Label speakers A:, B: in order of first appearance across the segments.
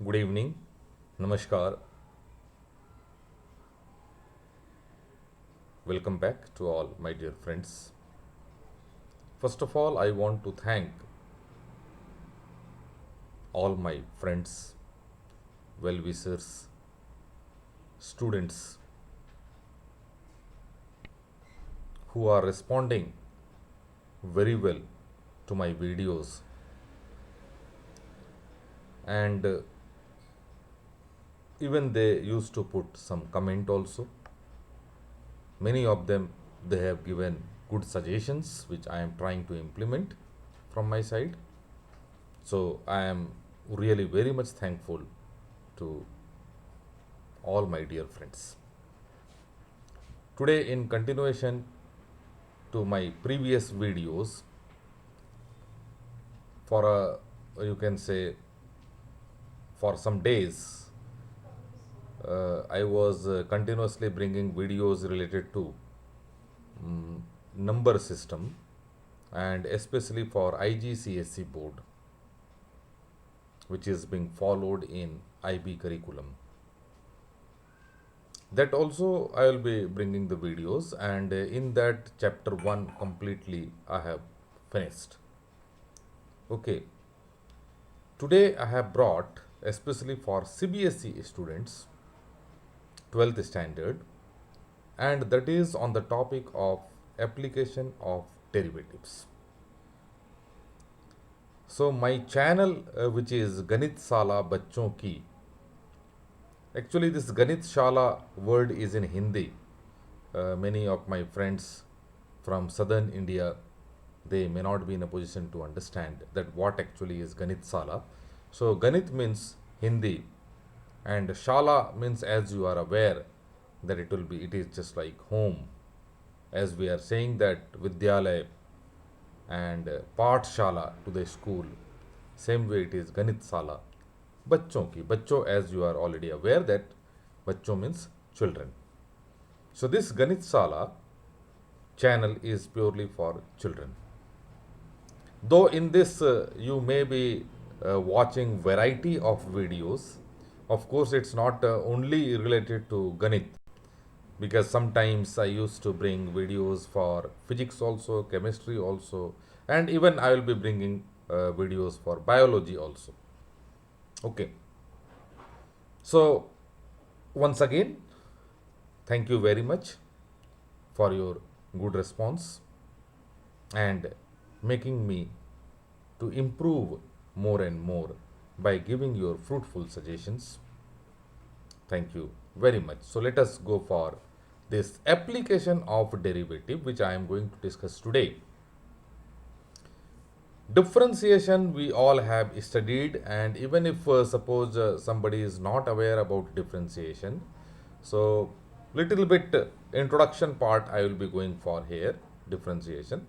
A: Good evening. Namaskar. Welcome back to all my dear friends. First of all, I want to thank all my friends, well wishers, students who are responding very well to my videos and even they used to put some comment also. Many of them they have given good suggestions which I am trying to implement from my side. So I am really very much thankful to all my dear friends. Today, in continuation to my previous videos, for you can say for some days, I was continuously bringing videos related to number system and especially for IGCSE board, which is being followed in IB curriculum. That also I will be bringing the videos, and in that chapter 1 completely I have finished. Okay, today I have brought especially for CBSE students 12th standard, and that is on the topic of application of derivatives. So my channel which is Ganit Sala Bachon Ki, actually this Ganit Shala word is in Hindi. Many of my friends from southern India, they may not be in a position to understand that what actually is Ganit Sala. So Ganit means Hindi, and Shala means, as you are aware, that it is just like home, as we are saying that Vidyalaya and Pathshala to the school. Same way it is Ganit Sala. Bachon ki. Bachcho, as you are already aware that Bachcho means children. So this Ganit Sala channel is purely for children. Though in this you may be watching variety of videos. Of course, it's not only related to Ganit, because sometimes I used to bring videos for physics also, chemistry also, and even I will be bringing videos for biology also. Okay. So once again, thank you very much for your good response and making me to improve more and more by giving your fruitful suggestions. Thank you very much. So let us go for this application of derivative which I am going to discuss today. Differentiation we all have studied, and even if suppose somebody is not aware about differentiation, so little bit introduction part I will be going for here, differentiation,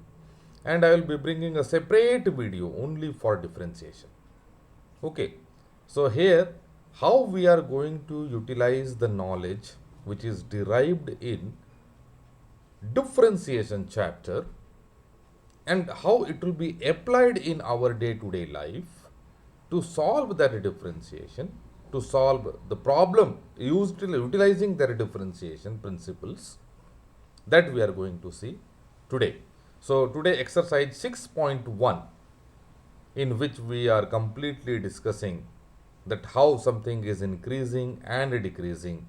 A: and I will be bringing a separate video only for differentiation. Okay, so here how we are going to utilize the knowledge which is derived in differentiation chapter and how it will be applied in our day to day life to solve that differentiation, to solve the problem utilizing their differentiation principles, that we are going to see today. So today exercise 6.1, in which we are completely discussing that how something is increasing and decreasing,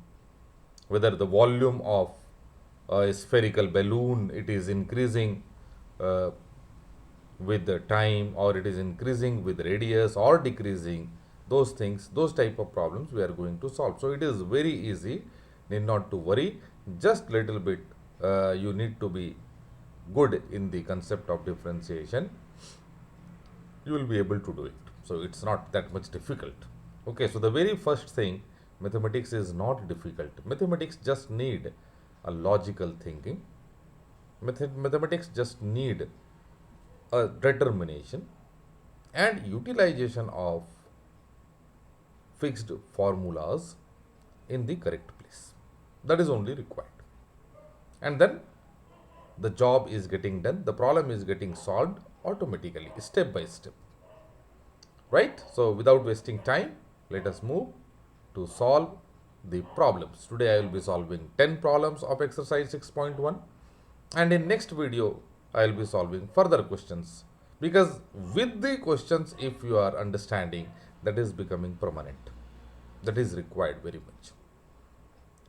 A: whether the volume of a spherical balloon it is increasing uh, with the time, or it is increasing with radius or decreasing, those things, those type of problems we are going to solve. So it is very easy, need not to worry, just little bit you need to be good in the concept of differentiation, you will be able to do it. So it's not that much difficult. Okay, so the very first thing, mathematics is not difficult. Mathematics just need a logical thinking. Mathematics just need a determination and utilization of fixed formulas in the correct place. That is only required. And then the job is getting done, the problem is getting solved automatically, step by step. Right? So without wasting time, let us move to solve the problems. Today I will be solving 10 problems of exercise 6.1, and in next video I will be solving further questions, because with the questions, if you are understanding, that is becoming permanent, that is required very much.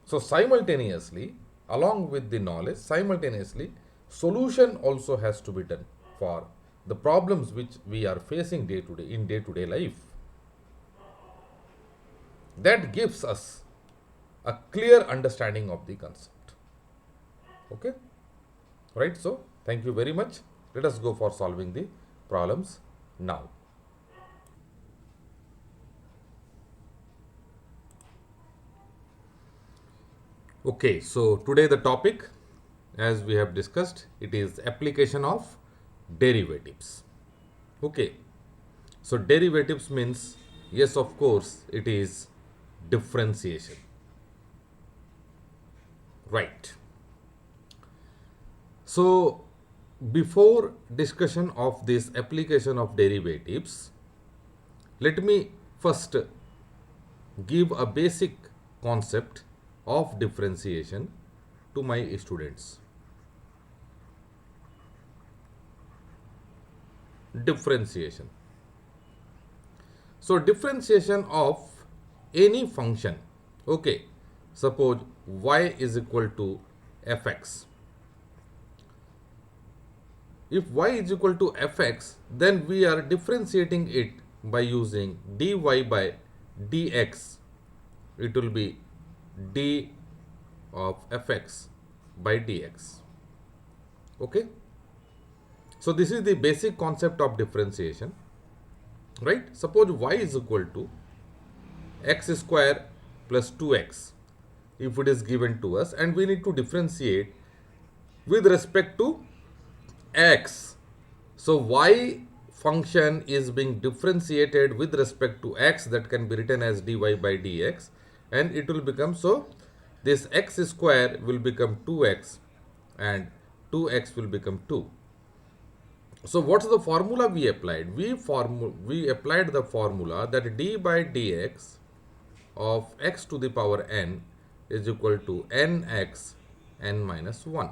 A: So simultaneously, along with the knowledge, simultaneously solution also has to be done for the problems which we are facing day to day in day to day life. That gives us a clear understanding of the concept. Okay, right? So thank you very much. Let us go for solving the problems now. Okay, so today the topic, as we have discussed, it is application of derivatives. Okay, so derivatives means, yes, of course, it is differentiation. Right. So before discussion of this application of derivatives, let me first give a basic concept of differentiation to my students. Differentiation. So differentiation of any function. Okay, suppose y is equal to fx. If y is equal to fx, then we are differentiating it by using dy by dx. It will be d of fx by dx. Okay. So this is the basic concept of differentiation, right? Suppose y is equal to x square plus 2x, if it is given to us, and we need to differentiate with respect to x. So y function is being differentiated with respect to x, that can be written as dy by dx, and it will become, so this x square will become 2x and 2x will become 2. So what's the formula we applied? We applied the formula that d by dx of x to the power n is equal to nx n minus 1.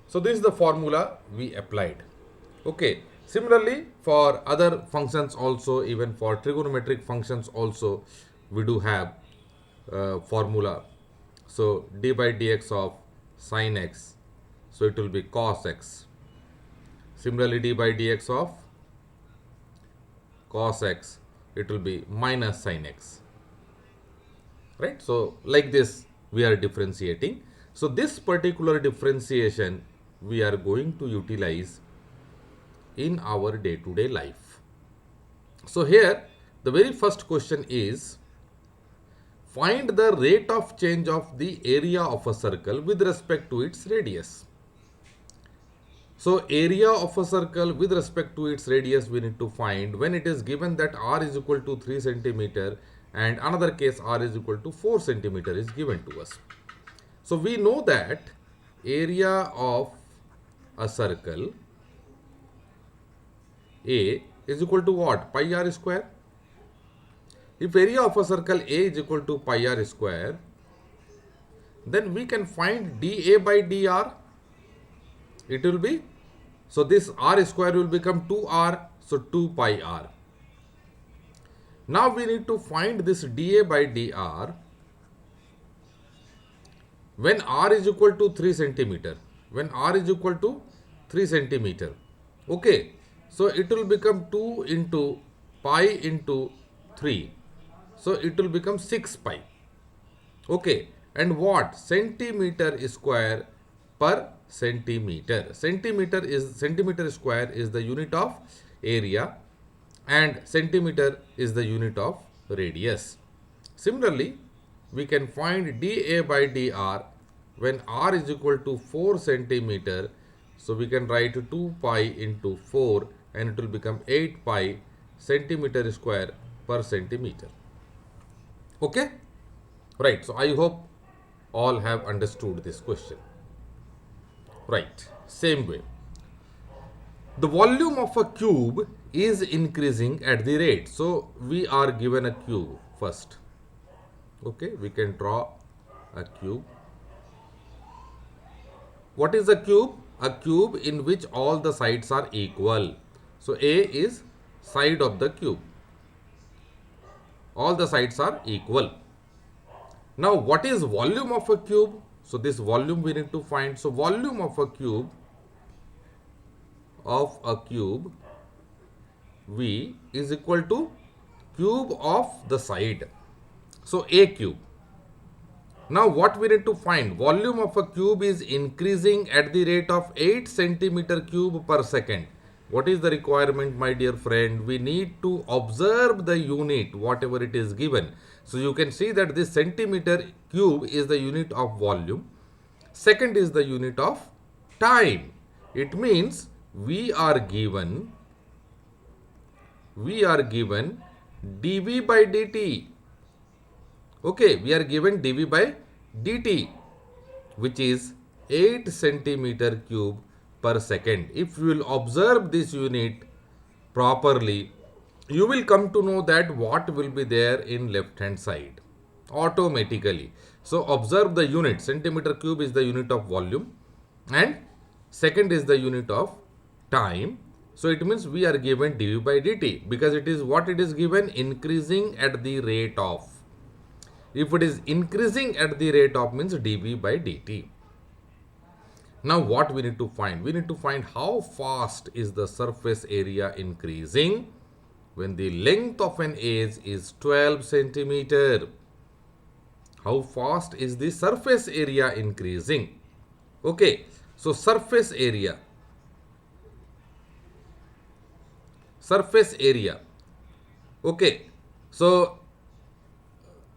A: So this is the formula we applied. Okay. Similarly, for other functions also, even for trigonometric functions also, we do have formula. So d by dx of sin x, so it will be cos x. Similarly, d by dx of cos x, it will be minus sin x. Right? So like this we are differentiating. So this particular differentiation we are going to utilize in our day-to-day life. So here the very first question is, find the rate of change of the area of a circle with respect to its radius. So area of a circle with respect to its radius we need to find when it is given that r is equal to 3 centimeter and another case r is equal to 4 centimeter is given to us. So we know that area of a circle A is equal to what? Pi r square. If area of a circle A is equal to pi r square, then we can find dA by dr. It will be, so this r square will become 2r, so 2 pi r. Now we need to find this dA by dr when r is equal to 3 centimeter. When r is equal to 3 centimeter. Okay. So it will become 2 into pi into 3. So it will become 6 pi. Okay. And what? Centimeter square per centimeter. Centimeter square is the unit of area and centimeter is the unit of radius. Similarly, we can find dA by dr when r is equal to 4 centimeter. So we can write 2 pi into 4 and it will become 8 pi centimeter square per centimeter. Okay? Right. So I hope all have understood this question. Right. Same way. The volume of a cube is increasing at the rate. So we are given a cube first. Okay, we can draw a cube. What is a cube? A cube in which all the sides are equal. So A is side of the cube. All the sides are equal. Now what is volume of a cube? So this volume we need to find. So volume of a cube V is equal to cube of the side. So A cube. Now what we need to find? Volume of a cube is increasing at the rate of 8 centimeter cube per second. What is the requirement, my dear friend? We need to observe the unit, whatever it is given. So you can see that this centimeter cube is the unit of volume. Second is the unit of time. It means we are given dV by dt. Okay, we are given dV by dt, which is 8 centimeter cube per second. If you will observe this unit properly, you will come to know that what will be there in left hand side automatically. So observe the unit. Centimeter cube is the unit of volume and second is the unit of time. So it means we are given dV by dt because it is what it is given, increasing at the rate of. If it is increasing at the rate of means dV by dt. Now what we need to find? We need to find how fast is the surface area increasing when the length of an edge is 12 centimeter. How fast is the surface area increasing? Okay, so surface area. Okay, so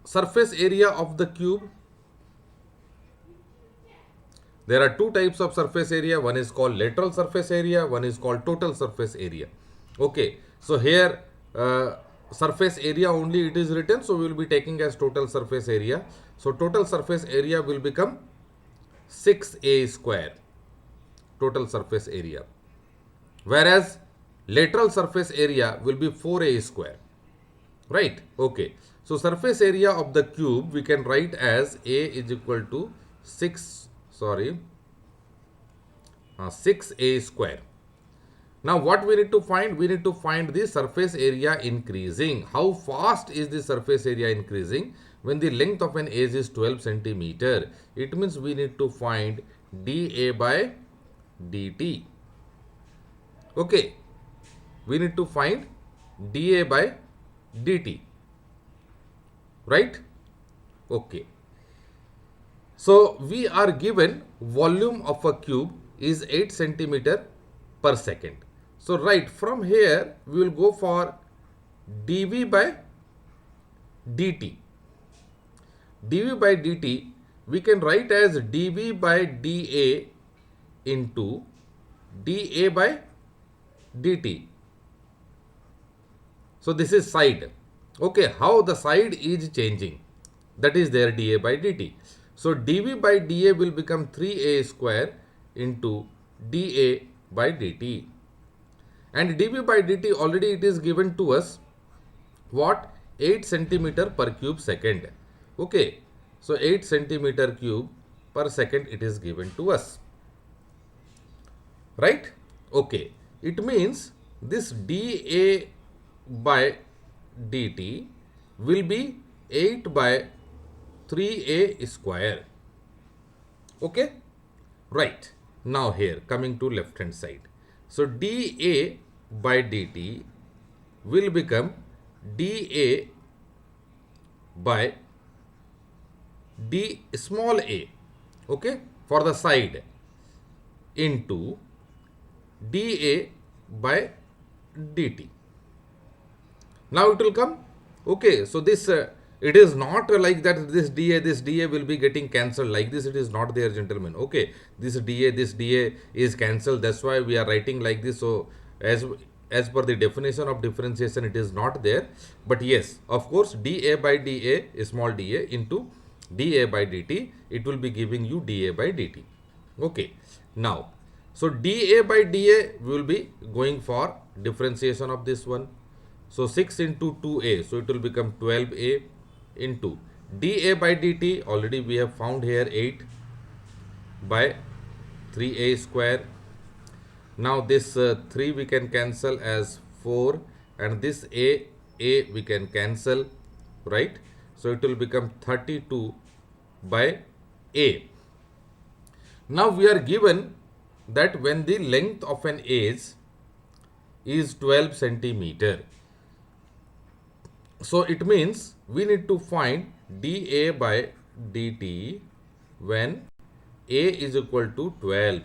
A: surface area of the cube. There are two types of surface area. One is called lateral surface area. One is called total surface area. Okay, so here surface area only it is written. So we will be taking as total surface area. So total surface area will become 6a square. Total surface area. Whereas lateral surface area will be 4a square. Right? Okay. So surface area of the cube we can write as A is equal to 6a square. Now what we need to find? We need to find the surface area increasing. How fast is the surface area increasing when the length of an edge is 12 centimeter? It means we need to find dA by dt. Okay. We need to find dA by dt. Right? Okay. So we are given volume of a cube is 8 centimeter per second. So right from here we will go for dV by dt. dV by dt we can write as dV by dA into dA by dt. So this is side. Okay, how the side is changing, that is there dA by dt. So dV by dA will become 3a square into dA by dt. And dV by dt already it is given to us what? 8 centimeter per cube second. Okay, so 8 centimeter cube per second it is given to us. Right? Okay, it means this dA by dt will be 8 by 3a square. Okay, right. Now here coming to left hand side. So dA by dt will become dA by d small a, okay, for the side, into dA by dt. Now it will come. Okay, so this it is not like that this dA will be getting cancelled like this. It is not there, gentlemen. Okay, this dA is cancelled. That's why we are writing like this. So as per the definition of differentiation, it is not there. But yes, of course, dA by dA is small dA into dA by dt, it will be giving you dA by dt. Okay, now So dA by dA, we will be going for differentiation of this one. So 6 into 2a, so it will become 12a into dA by dt, already we have found here 8 by 3a square. Now this 3 we can cancel as 4, and this a we can cancel, right? So it will become 32 by a. Now we are given that when the length of an edge is 12 centimeter, so it means we need to find dA by dt when a is equal to 12.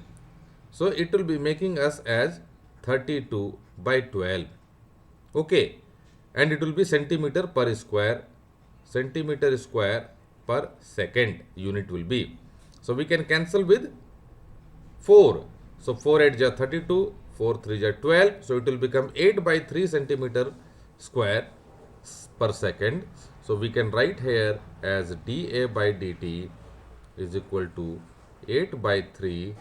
A: So it will be making us as 32 by 12. Okay, and it will be centimeter per square, centimeter square per second unit will be. So we can cancel with 4. So 4 8 ja 32, 4 3 ja 12. So it will become 8 by 3 centimeter square per second. So we can write here as dA by dt is equal to 8 by 3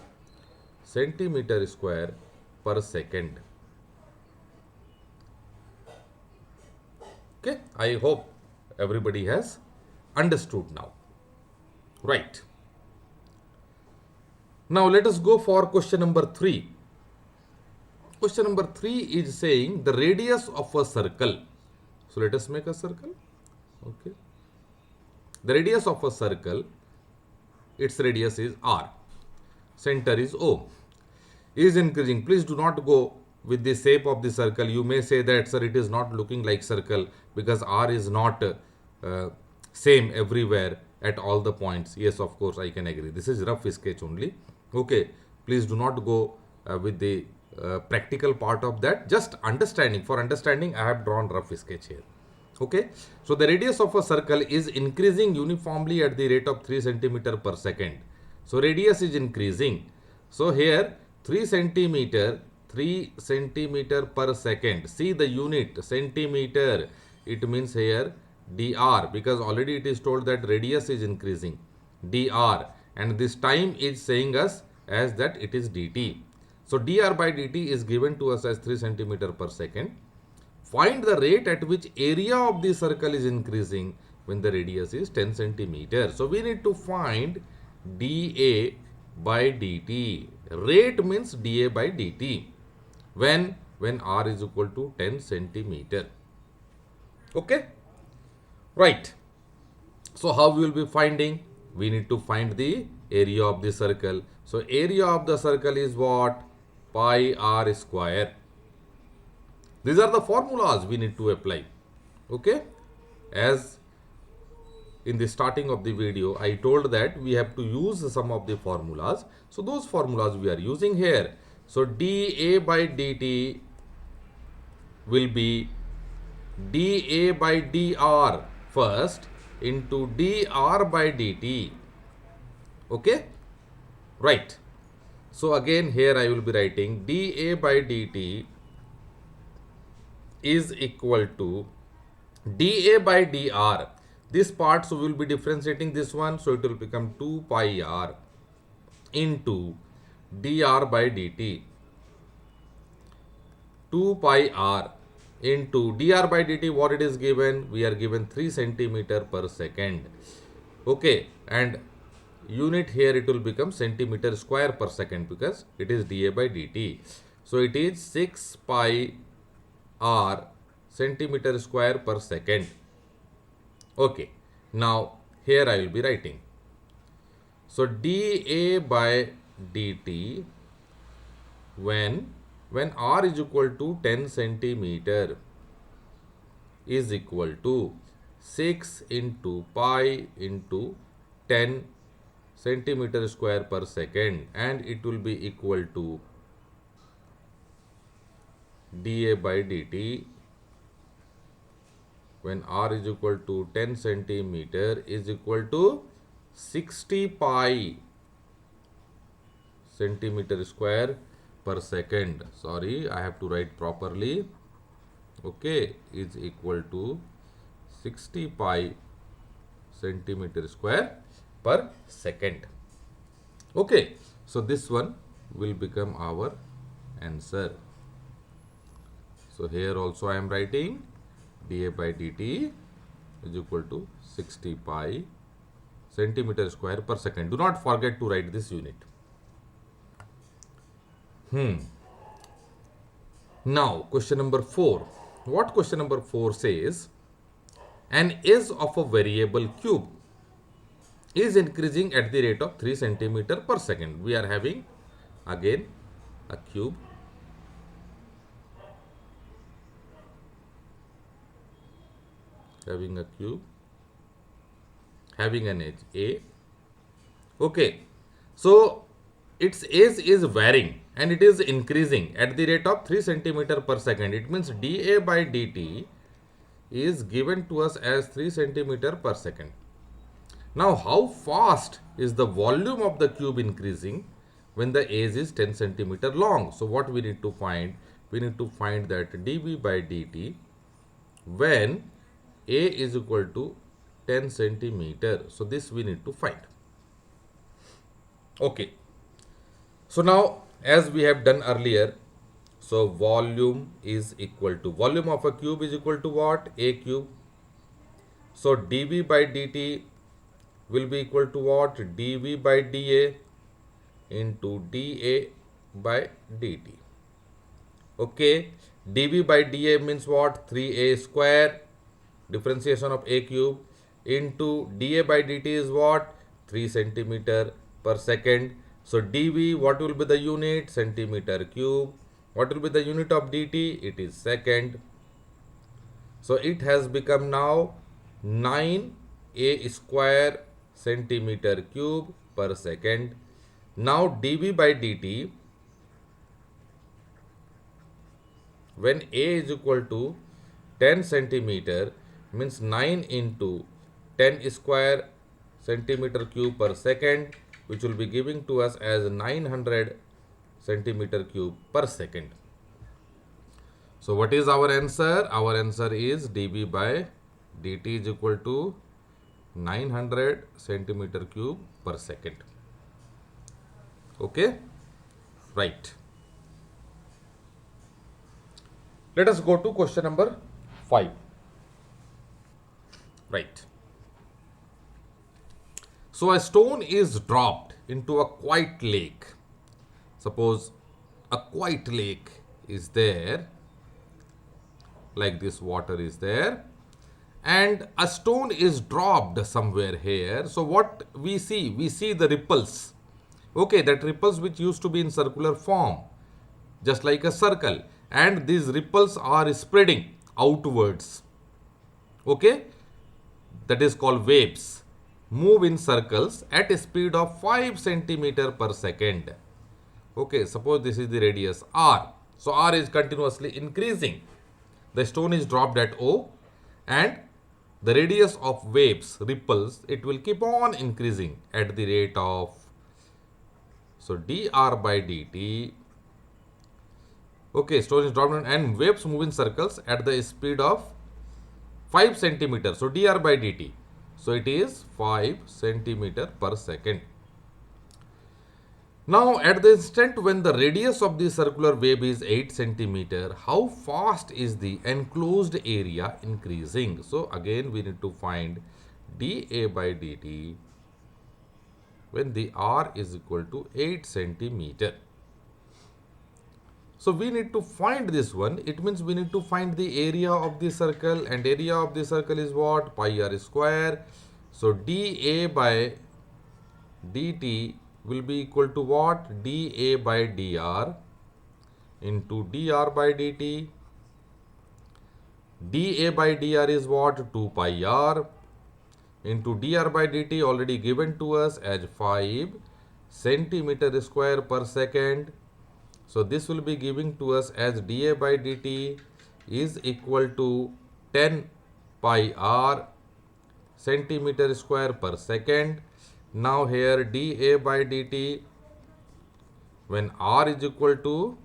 A: centimeter square per second. Okay, I hope everybody has understood now. Right. Now let us go for question number 3. Question number 3 is saying the radius of a circle. So let us make a circle. Okay. The radius of a circle, its radius is r. Center is O. Is increasing. Please do not go with the shape of the circle. You may say that, sir, it is not looking like circle because r is not same everywhere at all the points. Yes, of course, I can agree. This is rough sketch only. Okay, please do not go with the practical part of that. Just understanding. For understanding, I have drawn rough sketch here. Okay, so the radius of a circle is increasing uniformly at the rate of 3 centimeter per second. So radius is increasing. So here 3 centimeter per second. See the unit centimeter. It means here dr, because already it is told that radius is increasing dr, and this time is saying us as that it is dt. So dr by dt is given to us as 3 centimeter per second. Find the rate at which area of the circle is increasing when the radius is 10 centimeter. So we need to find dA by dt. Rate means dA by dt. When r is equal to 10 centimeter. Okay. Right. So how we will be finding? We need to find the area of the circle. So area of the circle is what? Pi r square. These are the formulas we need to apply. Okay. As in the starting of the video, I told that we have to use some of the formulas. So those formulas we are using here. So dA by dt will be dA by dr first into dr by dt. Okay. Right. So again here I will be writing dA by dt is equal to dA by dr. This part, so we will be differentiating this one, so it will become 2 pi r into dr by dt. 2 pi r into dr by dt, what it is given? We are given 3 centimeter per second. Okay, and unit here it will become centimeter square per second because it is dA by dt. So it is 6 pi r centimeter square per second. Okay, now here I will be writing. So dA by dt when r is equal to 10 centimeter is equal to 6 into pi into 10 centimeter square per second, and it will be equal to dA by dt when r is equal to 10 centimeter is equal to 60 pi centimeter square per second. Sorry, I have to write properly. Okay, is equal to 60 pi centimeter square per second. Okay, so this one will become our answer. So here also I am writing dA by dt is equal to 60 pi centimeter square per second. Do not forget to write this unit. Now question number 4. What question number 4 says? An edge of a variable cube is increasing at the rate of 3 centimeter per second. We are having again a cube. Having a cube, having an edge A. Okay, so its edge is varying and it is increasing at the rate of 3 centimeter per second. It means dA by dt is given to us as 3 centimeter per second. Now, how fast is the volume of the cube increasing when the edge is 10 centimeter long? So, what we need to find? We need to find that dV by dt when A is equal to 10 centimeter. So, this we need to find. Okay. So, now as we have done earlier, so volume is equal to, volume of a cube is equal to what? A cube. So, dV by dt will be equal to what? dV by dA into dA by dt. Okay. dV by dA means what? 3a square, differentiation of a cube, into dA by dt is what? 3 centimeter per second. So, dV, what will be the unit? Centimeter cube. What will be the unit of dt? It is second. So, it has become now 9a square centimeter cube per second. Now, dV by dt when A is equal to 10 centimeter means 9 into 10 square centimeter cube per second, which will be giving to us as 900 centimeter cube per second. So, what is our answer? Our answer is dV by dt is equal to 900 centimeter cube per second. Okay, right. Let us go to question number 5. Right. So, a stone is dropped into a quiet lake. Suppose a quiet lake is there, like this water is there, and a stone is dropped somewhere here. So, what we see? We see the ripples. Okay, that ripples which used to be in circular form, just like a circle, and these ripples are spreading outwards. Okay, that is called waves. Move in circles at a speed of 5 centimeter per second. Okay, suppose this is the radius r. So, r is continuously increasing. The stone is dropped at O, and the radius of waves, ripples, it will keep on increasing at the rate of, so dr by dt. Okay, stone is dropped and waves move in circles at the speed of 5 centimeter. So, dr by dt. So, it is 5 centimeter per second. Now, at the instant when the radius of the circular wave is 8 centimeter, how fast is the enclosed area increasing? So, again we need to find dA by dt when the r is equal to 8 centimeter. So, we need to find this one. It means we need to find the area of the circle, and area of the circle is what? Pi r square. So, dA by dt will be equal to what? dA by dr into dr by dt. dA by dr is what? 2 pi r into dr by dt already given to us as 5 centimeter square per second. So, this will be giving to us as dA by dt is equal to 10 pi r centimeter square per second. Now, here dA by dt when r is equal to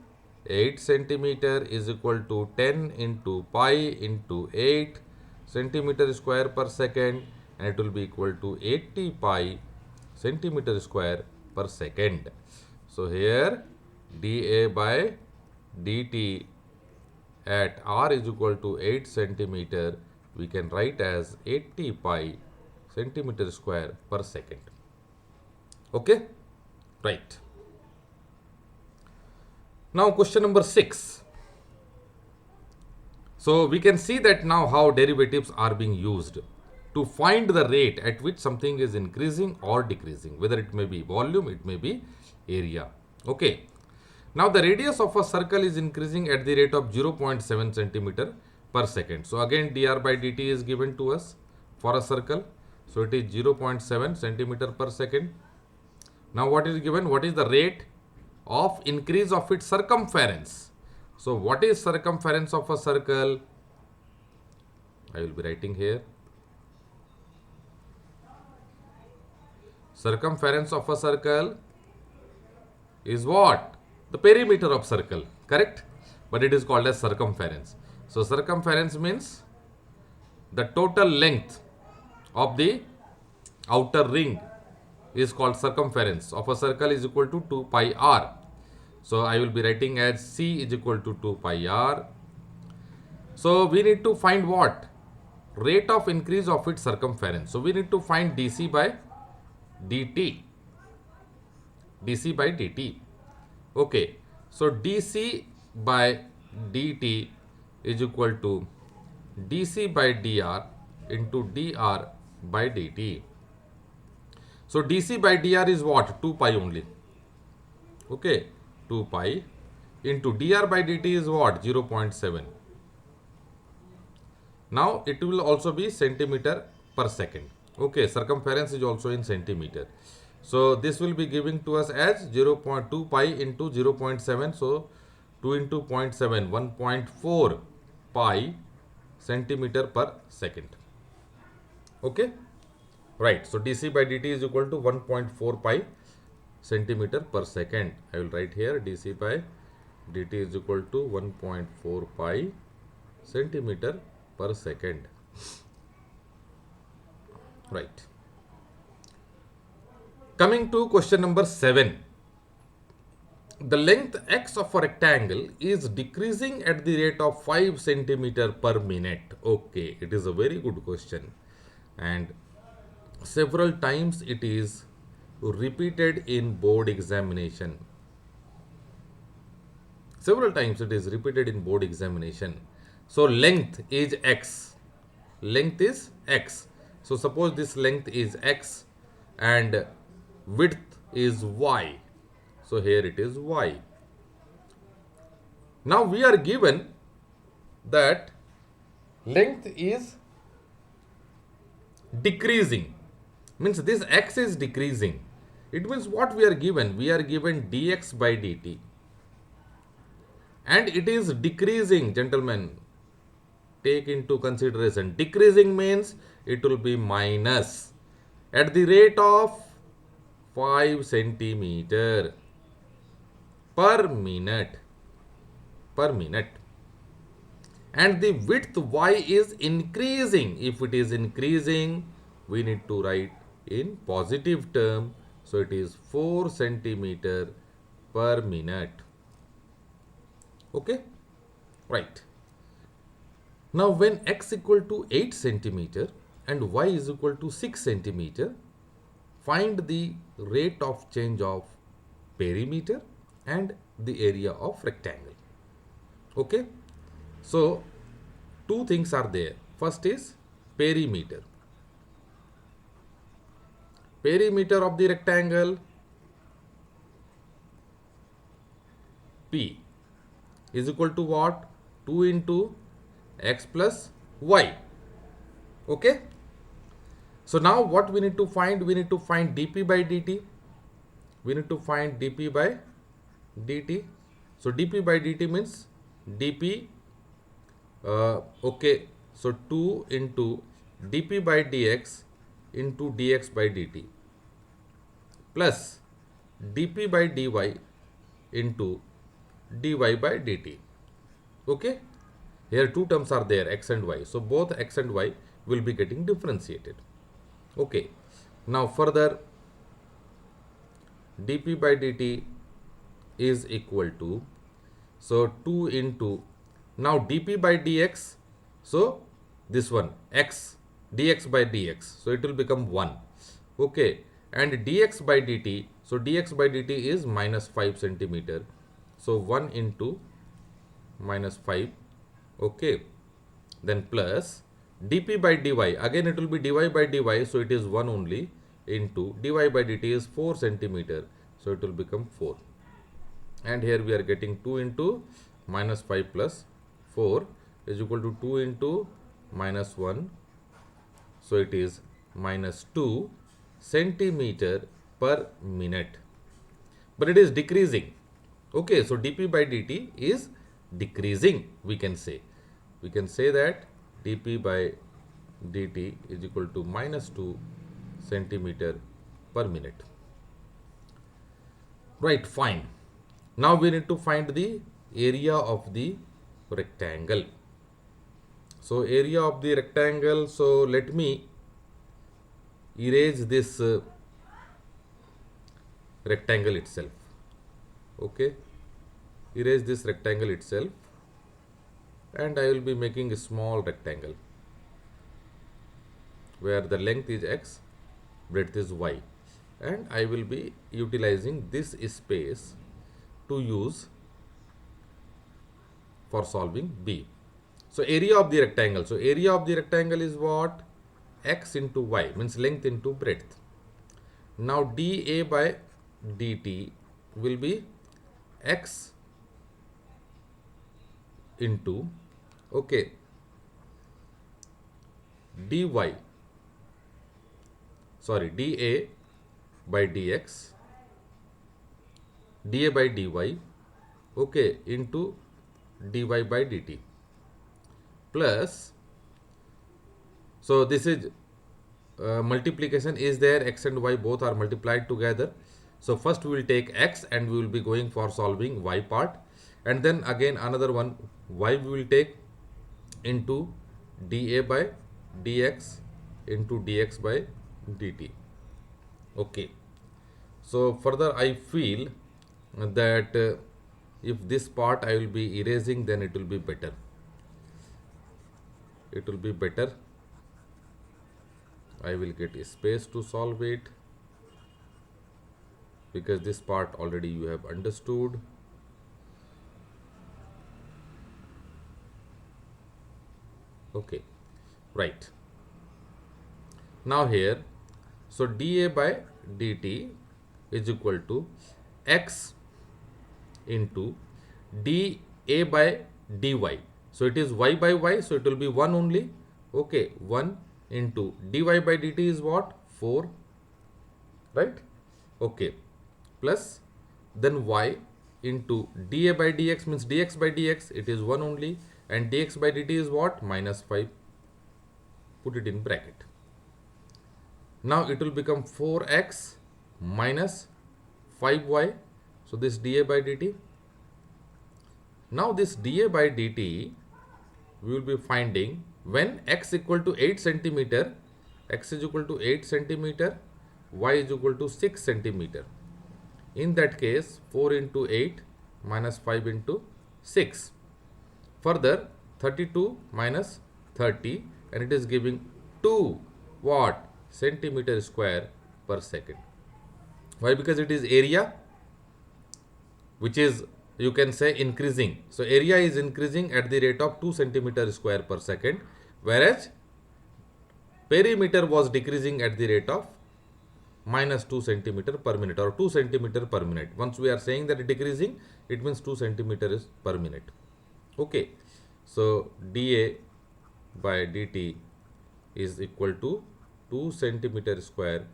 A: 8 centimeter is equal to 10 into pi into 8 centimeter square per second, and it will be equal to 80 pi centimeter square per second. So, here dA by dt at r is equal to 8 centimeter, we can write as 80 pi centimeter square per second. Okay, right. Now question number 6. So we can see that now how derivatives are being used to find the rate at which something is increasing or decreasing, whether it may be volume, it may be area. Okay. Now the radius of a circle is increasing at the rate of 0.7 centimeter per second. So again dr by dt is given to us for a circle. So it is 0.7 centimeter per second. Now what is given? What is the rate of increase of its circumference? So what is circumference of a circle? I will be writing here. Circumference of a circle is what? The perimeter of circle, correct? But it is called as circumference. So circumference means the total length of the outer ring is called circumference of a circle is equal to 2 pi r. So I will be writing as c is equal to 2 pi r. So we need to find what? Rate of increase of its circumference. So we need to find dc by dt. dc by dt. Okay. So dc by dt is equal to dc by dr into dr by dt. So dc by dr is what? 2 pi only. Okay. 2 pi into dr by dt is what? 0.7. Now it will also be centimeter per second. Okay, circumference is also in centimeter. So this will be giving to us as 0.2 pi into 0.7. So 2 into 0.7, 1.4 pi centimeter per second. Okay, right. So dc by dt is equal to 1.4 pi centimeter per second. I will write here dc by dt is equal to 1.4 pi centimeter per second. Right. Coming to question number 7. The length x of a rectangle is decreasing at the rate of 5 centimeter per minute. Okay, it is a very good question. And several times it is repeated in board examination. Several times it is repeated in board examination. So length is x. Length is x. So suppose this length is x and width is y. So here it is y. Now we are given that length is decreasing. Means this x is decreasing. It means what we are given? We are given dx by dt. And it is decreasing, gentlemen. Take into consideration. Decreasing means it will be minus at the rate of 5 centimeter per minute. And the width y is increasing. If it is increasing, we need to write in positive term. So it is 4 centimeter per minute. Okay, right. Now when x equal to 8 centimeter and y is equal to 6 centimeter, find the rate of change of perimeter and the area of rectangle. Okay, so two things are there. First is perimeter. Perimeter of the rectangle P is equal to what? 2 into x plus y. Okay. So now what we need to find? We need to find dp by dt. We need to find dp by dt. So dp by dt means dp. Okay. So 2 into dp by dx into dx by dt plus dp by dy into dy by dt. Okay. Here two terms are there, x and y. So both x and y will be getting differentiated. Okay. Now further dp by dt is equal to, so 2 into, now dp by dx, so this one x dx by dx, so it will become 1. Okay, and dx by dt, so dx by dt is minus 5 centimeter, so 1 into minus 5. Okay, then plus dp by dy, again it will be dy by dy, so it is 1 only, into dy by dt is 4 centimeter, so it will become 4. And here we are getting 2 into minus 5 plus 4 is equal to 2 into minus 1, so it is minus 2 centimeter per minute, but it is decreasing. Okay, so dp by dt is decreasing, we can say that dp by dt is equal to minus 2 centimeter per minute. Right, fine. Now we need to find the area of the rectangle. So area of the rectangle, so let me erase this rectangle itself. Okay, erase this rectangle itself, and I will be making a small rectangle where the length is x, breadth is y, and I will be utilizing this space to use for solving b. So area of the rectangle, so area of the rectangle is what? X into y, means length into breadth. Now dA by dt will be x into, okay, dy, sorry, dA by dx, dA by dy, okay, into dy by dt, plus, so this is multiplication is there, x and y both are multiplied together. So first we will take x and we will be going for solving y part, and then again another one y we will take into dA by dx into dx by dt. Okay, so further I feel that if this part I will be erasing, then it will be better. It will be better. I will get a space to solve it, because this part already you have understood. Okay, right. Now here, so dA by dt is equal to x into dA by dy. So it is y by y, so it will be 1 only. Okay, 1 into dy by dt is what? 4, right? Okay, plus then y into dA by dx, means dx by dx, it is 1 only, and dx by dt is what? Minus 5. Put it in bracket. Now it will become 4x minus 5y. So this dA by dt. Now this dA by dt we will be finding when x equal to 8 centimeter, x is equal to 8 centimeter, y is equal to 6 centimeter. In that case, 4 into 8 minus 5 into 6. Further, 32 minus 30, and it is giving 2 what? Centimeter square per second. Why? Because it is area which is, you can say, increasing. So area is increasing at the rate of 2 centimeter square per second, whereas perimeter was decreasing at the rate of minus 2 centimeter per minute, or 2 centimeter per minute. Once we are saying that decreasing, it means 2 centimeters per minute. Okay, so dA by dt is equal to 2 centimeter square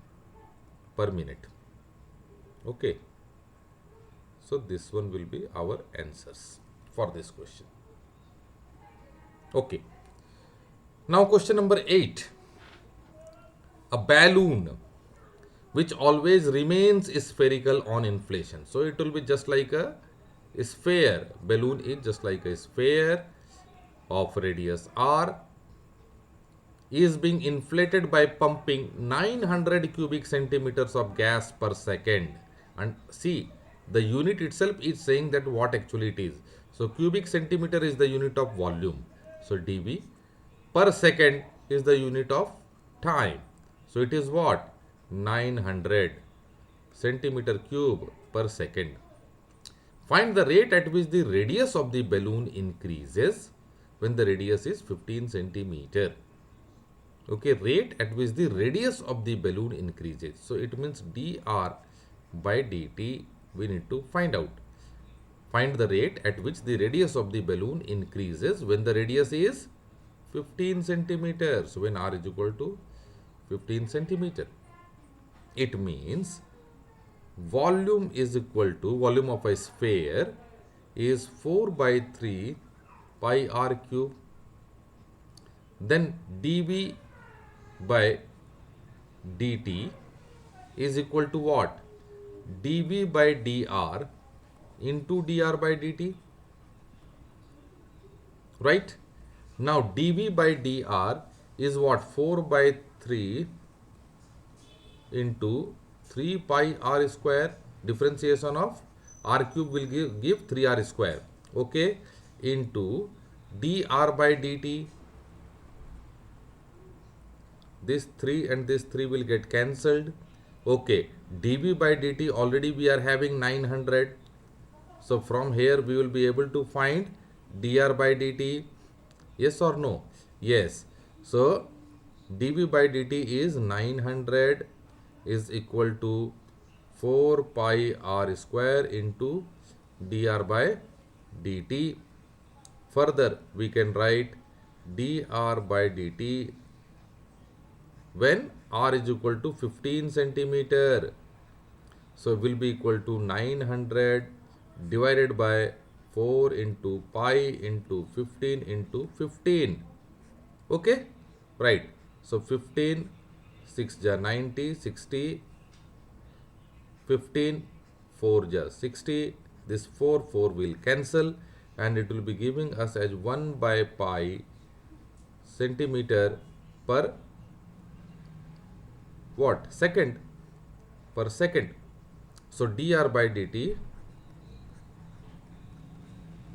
A: per minute. Okay, so this one will be our answers for this question. Okay, now question number 8. A balloon which always remains spherical on inflation. So it will be just like a sphere. Balloon is just like a sphere of radius r, is being inflated by pumping 900 cubic centimeters of gas per second. And see, The unit itself is saying that what actually it is. So cubic centimeter is the unit of volume. So dV per second is the unit of time. So it is what? 900 centimeter cube per second. Find the rate at which the radius of the balloon increases when the radius is 15 centimeter. Okay, rate at which the radius of the balloon increases. So it means dr by dt we need to find out. Find the rate at which the radius of the balloon increases when the radius is 15 centimeters, when r is equal to 15 centimeter. It means volume is equal to, volume of a sphere is 4 by 3 pi r cube. Then dv by dt is equal to what? dv by dr into dr by dt. Right? Now dv by dr is what? 4 by 3 into 3 pi r square. Differentiation of r cube will give 3r square. Okay? Into dr by dt. This 3 and this 3 will get cancelled. Okay, dv by dt already we are having 900. So from here we will be able to find dr by dt. Yes or no? Yes. So dv by dt is 900 is equal to 4 pi r square into dr by dt. Further we can write dr by dt when r is equal to 15 centimeter. So will be equal to 900 divided by 4 into pi into 15 into 15. Okay, right. So 15, 6 ja 90, 60, 15, 4 ja 60. This 4 will cancel and it will be giving us as 1 by pi centimeter per what? Second, per second. So dr by dt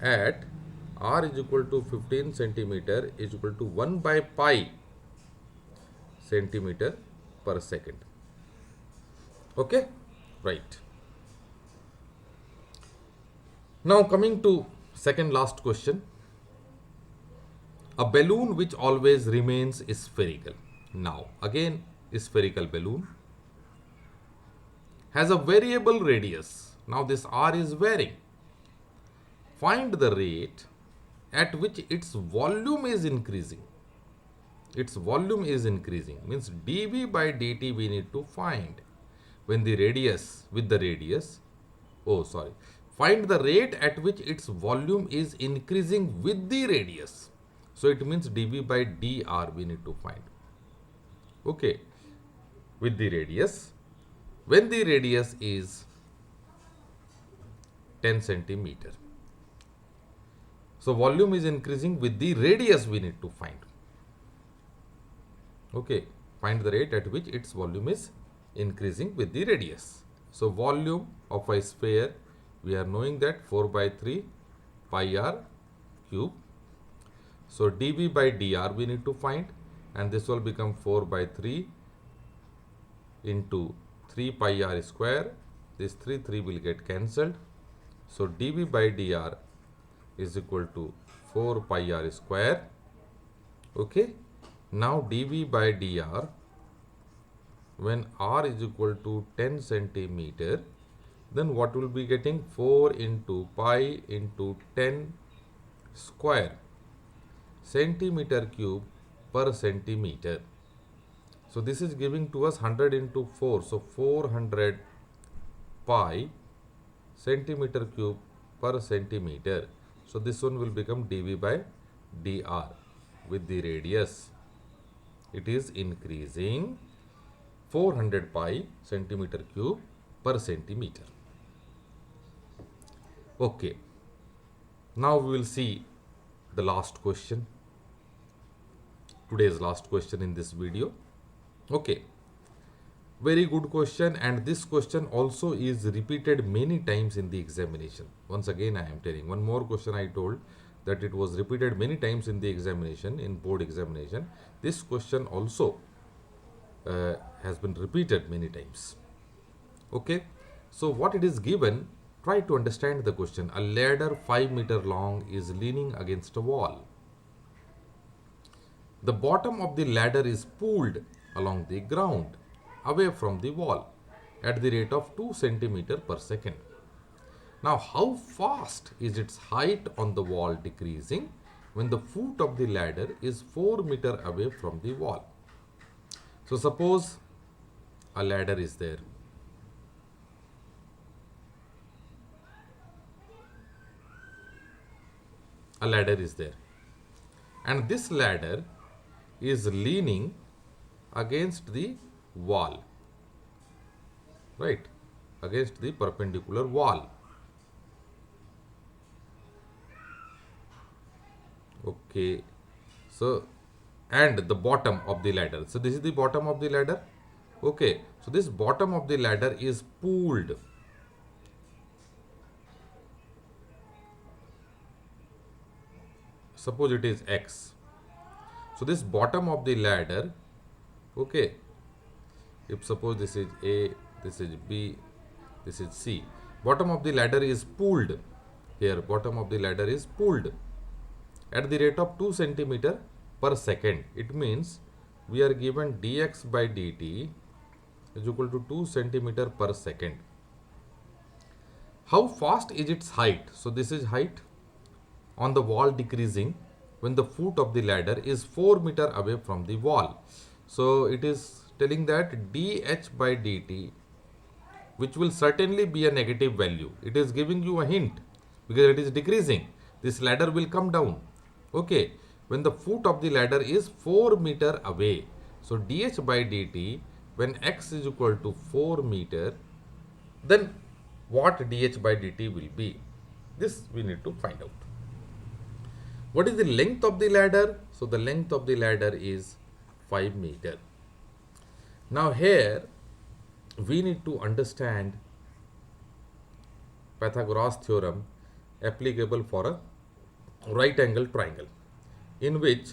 A: at r is equal to 15 centimeter is equal to 1 by pi centimeter per second. Okay, right. Now coming to second last question. A balloon which always remains spherical. Now again, spherical balloon has a variable radius. Now this r is varying. Find the rate at which its volume is increasing. Its volume is increasing means dv by dt we need to find when the radius, with the radius, find the rate at which its volume is increasing with the radius. So it means dv by dr we need to find. Okay, with the radius, when the radius is 10 centimeter. So volume is increasing with the radius we need to find. Okay, find the rate at which its volume is increasing with the radius. So volume of a sphere, we are knowing that 4 by 3 pi r cube. So dv by dr we need to find, and this will become 4 by 3 into 3 pi r square. This 3 will get cancelled. So dv by dr is equal to 4 pi r square. Okay. Now dv by dr when r is equal to 10 centimeter, then what will be getting? 4 into pi into 10 square centimeter cube per centimeter. So this is giving to us 100 into 4. So 400 pi centimeter cube per centimeter. So this one will become dv by dr with the radius. It is increasing 400 pi centimeter cube per centimeter. Okay. Now we will see the last question. Today's last question in this video. Okay. Very good question, and this question also is repeated many times in the examination. Once again, I am telling one more question. I told that it was repeated many times in the examination, in board examination. This question also has been repeated many times. Okay, so what it is given, try to understand the question. A ladder 5 meter long is leaning against a wall. The bottom of the ladder is pulled along the ground away from the wall at the rate of 2 centimeter per second. Now, how fast is its height on the wall decreasing when the foot of the ladder is 4 meter away from the wall? So, suppose a ladder is there. A ladder is there. And this ladder is leaning against the wall, right? Against the perpendicular wall. Okay. So, and the bottom of the ladder. So, this is the bottom of the ladder. Okay. So, this bottom of the ladder is pulled. Suppose it is X. So, this bottom of the ladder, okay, if suppose this is A, this is B, this is C, bottom of the ladder is pulled. Here, bottom of the ladder is pulled at the rate of 2 centimeter per second. It means we are given dx by dt is equal to 2 centimeter per second. How fast is its height? So, this is height on the wall decreasing when the foot of the ladder is 4 meter away from the wall. So, it is telling that dh by dt, which will certainly be a negative value. It is giving you a hint because it is decreasing. This ladder will come down. Okay, when the foot of the ladder is 4 meter away. So, dh by dt, when x is equal to 4 meter, then what dh by dt will be? This we need to find out. What is the length of the ladder? So, the length of the ladder is 5 meter. Now, here we need to understand Pythagoras theorem applicable for a right angle triangle, in which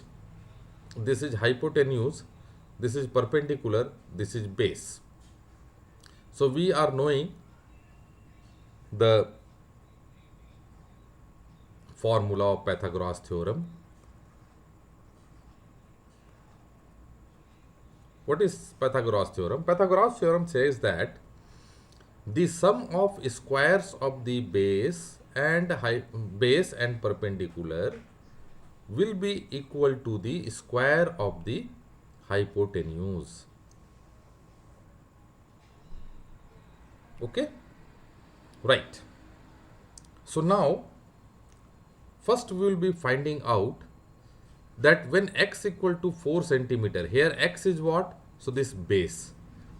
A: this is hypotenuse, this is perpendicular, this is base. So, we are knowing the formula of Pythagoras theorem. What is Pythagoras theorem? Pythagoras theorem says that the sum of squares of the base and perpendicular will be equal to the square of the hypotenuse. Okay, right. So, now first we will be finding out that when x equal to 4 centimeter, here x is what? So, this base.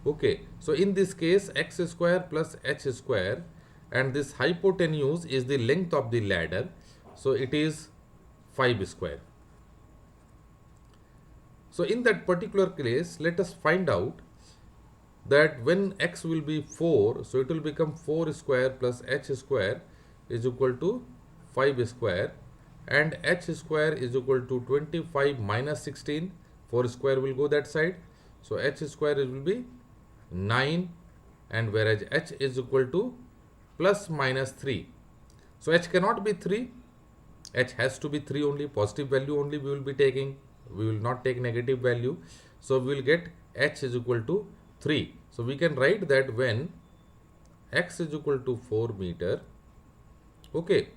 A: Okay, so in this case x square plus h square, and this hypotenuse is the length of the ladder. So, it is 5 square. So, in that particular case, let us find out that when x will be 4, so it will become 4 square plus h square is equal to 5 square, and h square is equal to 25 minus 16, 4 square will go that side. So, h square will be 9, and whereas h is equal to plus minus 3. So, h cannot be 3, h has to be 3 only, positive value only we will be taking, we will not take negative value. So, we will get h is equal to 3. So, we can write that when x is equal to 4 meter, okay,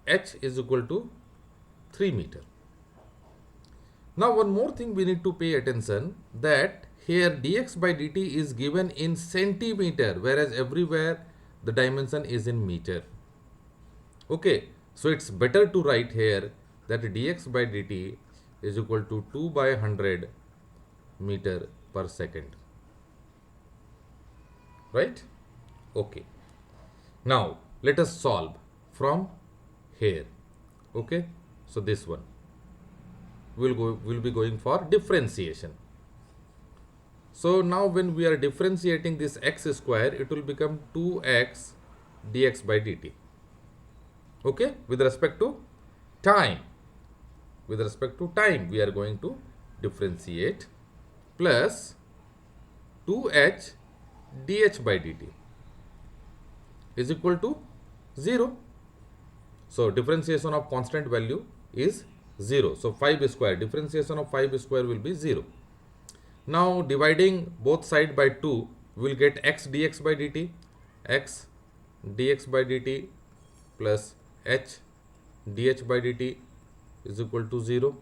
A: h is equal to 3 meter. Now, one more thing we need to pay attention, that here dx by dt is given in centimeter, whereas everywhere the dimension is in meter. Okay, so it's better to write here that dx by dt is equal to 2 by 100 meter per second, right? Okay, now let us solve from here. Okay, so this one we'll be going for differentiation. So now when we are differentiating this x square, it will become 2x dx by dt. Okay, with respect to time. With respect to time, we are going to differentiate, plus 2h dh by dt is equal to 0. So differentiation of constant value is 0. So 5 square, differentiation of 5 square will be 0. Now dividing both side by 2, we will get x dx by dt, x dx by dt plus h dh by dt is equal to 0.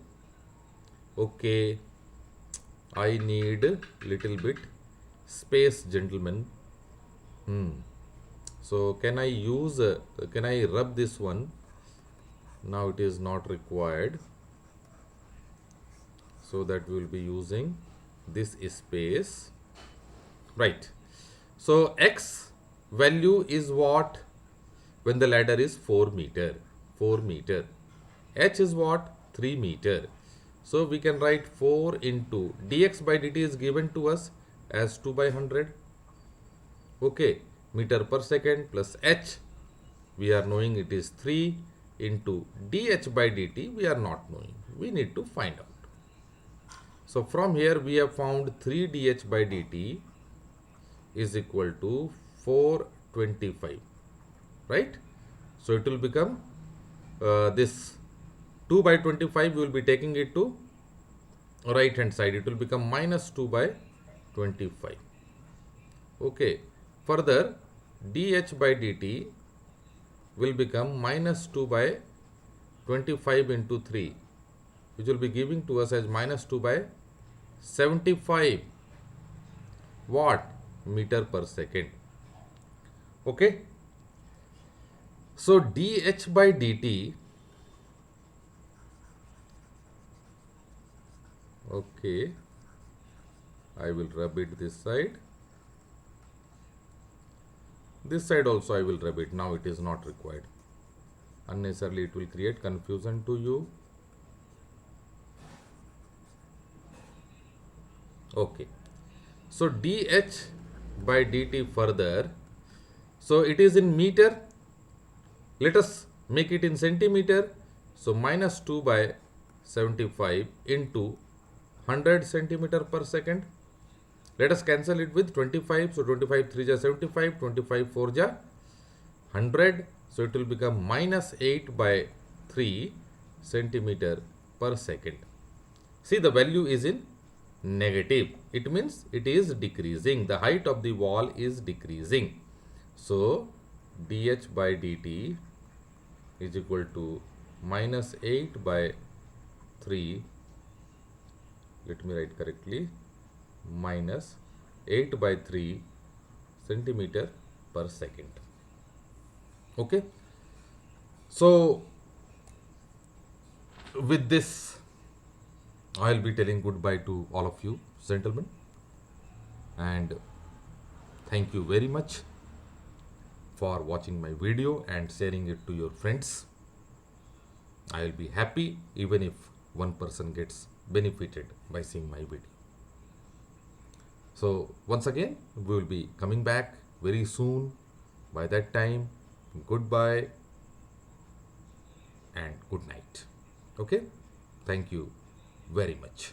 A: Okay, I need little bit space, gentlemen. So can I rub this one? Now it is not required, so that we will be using this space, right? So x value is what? When the ladder is 4 meter, h is what? 3 meter. So we can write 4 into dx by dt is given to us as 2 by 100. Okay, meter per second plus h, we are knowing it is 3, into dh by dt we are not knowing, we need to find out. So from here we have found 3 dh by dt is equal to 425, right? So it will become this 2 by 25, we will be taking it to right hand side, it will become minus 2 by 25. Okay, further dh by dt will become minus 2 by 25 into 3, which will be giving to us as minus 2 by 75 watt meter per second. Okay, so dh by dt, okay, I will rub it this side. This side also I will rub it. Now it is not required. Unnecessarily it will create confusion to you. Okay. So dh by dt further. So it is in meter. Let us make it in centimeter. So minus 2 by 75 into 100 centimeter per second. Let us cancel it with 25. So 25 3 ja 75, 25 4 ja 100. So it will become minus 8 by 3 centimeter per second. See, the value is in negative. It means it is decreasing. The height of the wall is decreasing. So dh by dt is equal to minus 8 by 3. Let me write correctly. Minus 8 by 3 centimeter per second. Okay. So with this, I will be telling goodbye to all of you, gentlemen, and thank you very much for watching my video and sharing it to your friends. I will be happy even if one person gets benefited by seeing my video. So once again, we will be coming back very soon. By that time, goodbye and good night. Okay, thank you very much.